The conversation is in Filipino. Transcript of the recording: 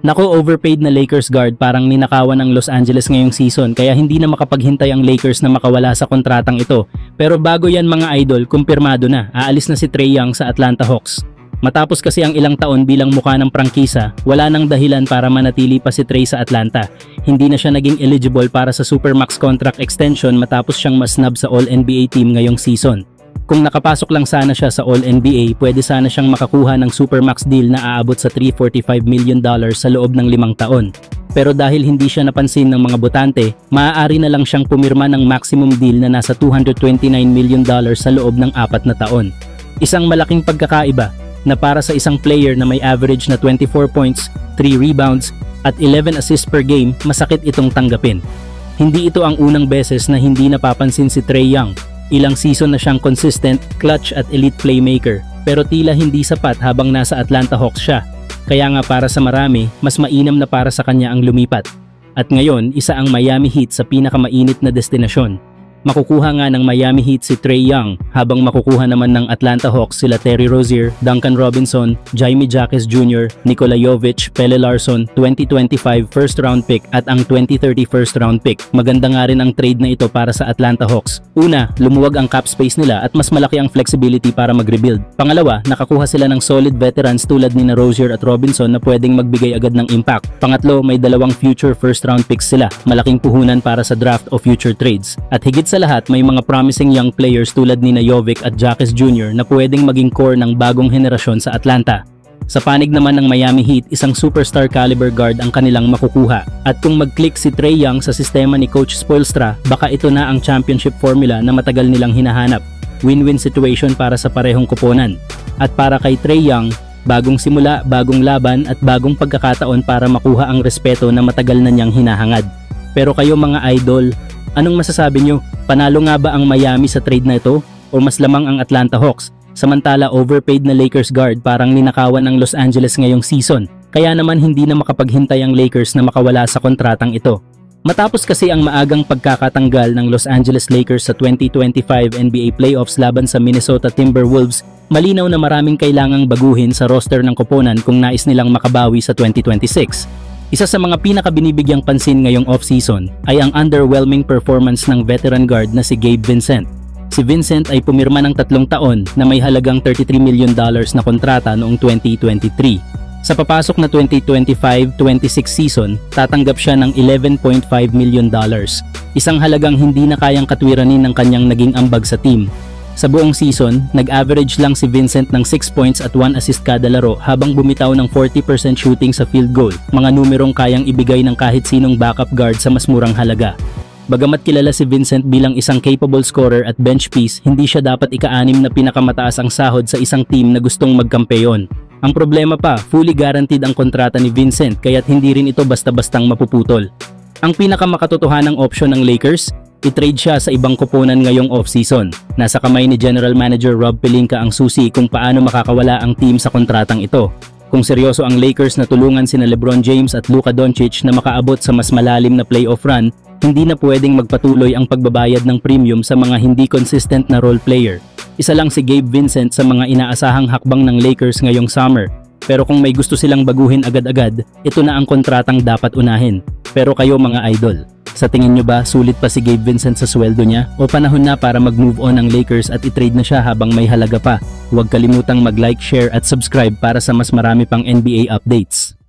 Nako, overpaid na Lakers guard, parang ninakawan ng Los Angeles ngayong season kaya hindi na makapaghintay ang Lakers na makawala sa kontratang ito. Pero bago yan mga idol, kumpirmado na, aalis na si Trae Young sa Atlanta Hawks. Matapos kasi ang ilang taon bilang mukha ng prangkisa, wala nang dahilan para manatili pa si Trae sa Atlanta. Hindi na siya naging eligible para sa Supermax contract extension matapos siyang masnub sa All-NBA team ngayong season. Kung nakapasok lang sana siya sa All-NBA, pwede sana siyang makakuha ng Supermax deal na aabot sa $345 million sa loob ng 5 taon. Pero dahil hindi siya napansin ng mga botante, maaari na lang siyang pumirma ng maximum deal na nasa $229 million sa loob ng 4 na taon. Isang malaking pagkakaiba na para sa isang player na may average na 24 points, 3 rebounds, at 11 assists per game, masakit itong tanggapin. Hindi ito ang unang beses na hindi napapansin si Trae Young. Ilang season na siyang consistent, clutch at elite playmaker, pero tila hindi sapat habang nasa Atlanta Hawks siya. Kaya nga para sa marami, mas mainam na para sa kanya ang lumipat. At ngayon, isa ang Miami Heat sa pinakamainit na destinasyon. Makukuha nga ng Miami Heat si Trae Young, habang makukuha naman ng Atlanta Hawks sila Terry Rozier, Duncan Robinson, Jaime Jaquez Jr., Nikola Jovic, Pelle Larsson, 2025 first round pick at ang 2030 first round pick. Maganda nga rin ang trade na ito para sa Atlanta Hawks. Una, lumuwag ang cap space nila at mas malaki ang flexibility para mag-rebuild. Pangalawa, nakakuha sila ng solid veterans tulad ni Rozier at Robinson na pwedeng magbigay agad ng impact. Pangatlo, may 2 future first round picks sila, malaking puhunan para sa draft o future trades. At higit sa lahat, may mga promising young players tulad ni Jovic at Jaquez Jr. na pwedeng maging core ng bagong henerasyon sa Atlanta. Sa panig naman ng Miami Heat, isang superstar caliber guard ang kanilang makukuha. At kung mag-click si Trae Young sa sistema ni Coach Spoelstra, baka ito na ang championship formula na matagal nilang hinahanap. Win-win situation para sa parehong koponan. At para kay Trae Young, bagong simula, bagong laban at bagong pagkakataon para makuha ang respeto na matagal na niyang hinahangad. Pero kayo mga idol, anong masasabi nyo? Panalo nga ba ang Miami sa trade na ito? O mas lamang ang Atlanta Hawks? Samantala, overpaid na Lakers guard parang ninakawan ng Los Angeles ngayong season. Kaya naman hindi na makapaghintay ang Lakers na makawala sa kontratang ito. Matapos kasi ang maagang pagkakatanggal ng Los Angeles Lakers sa 2025 NBA playoffs laban sa Minnesota Timberwolves, malinaw na maraming kailangang baguhin sa roster ng koponan kung nais nilang makabawi sa 2026. Isa sa mga pinakabinibigyang pansin ngayong off-season ay ang underwhelming performance ng veteran guard na si Gabe Vincent. Si Vincent ay pumirma ng 3 taon na may halagang $33 million na kontrata noong 2023. Sa papasok na 2025-26 season, tatanggap siya ng $11.5 million. Isang halagang hindi na kayang katwiranin ng kanyang naging ambag sa team. Sa buong season, nag-average lang si Vincent ng 6 points at 1 assist kada laro habang bumitaw ng 40% shooting sa field goal, mga numerong kayang ibigay ng kahit sinong backup guard sa mas murang halaga. Bagamat kilala si Vincent bilang isang capable scorer at bench piece, hindi siya dapat ika-6 na pinakamataas ang sahod sa isang team na gustong magkampeon. Ang problema pa, fully guaranteed ang kontrata ni Vincent kaya't hindi rin ito basta-bastang mapuputol. Ang pinakamakatotohanang option ng Lakers, i-trade siya sa ibang koponan ngayong off-season. Nasa kamay ni General Manager Rob Pelinka ang susi kung paano makakawala ang team sa kontratang ito. Kung seryoso ang Lakers na tulungan sina LeBron James at Luka Doncic na makaabot sa mas malalim na playoff run, hindi na pwedeng magpatuloy ang pagbabayad ng premium sa mga hindi consistent na role player. Isa lang si Gabe Vincent sa mga inaasahang hakbang ng Lakers ngayong summer. Pero kung may gusto silang baguhin agad-agad, ito na ang kontratang dapat unahin. Pero kayo mga idol, sa tingin nyo ba sulit pa si Gabe Vincent sa sweldo niya? O panahon na para mag-move on ang Lakers at i-trade na siya habang may halaga pa? Huwag kalimutang mag-like, share at subscribe para sa mas marami pang NBA updates.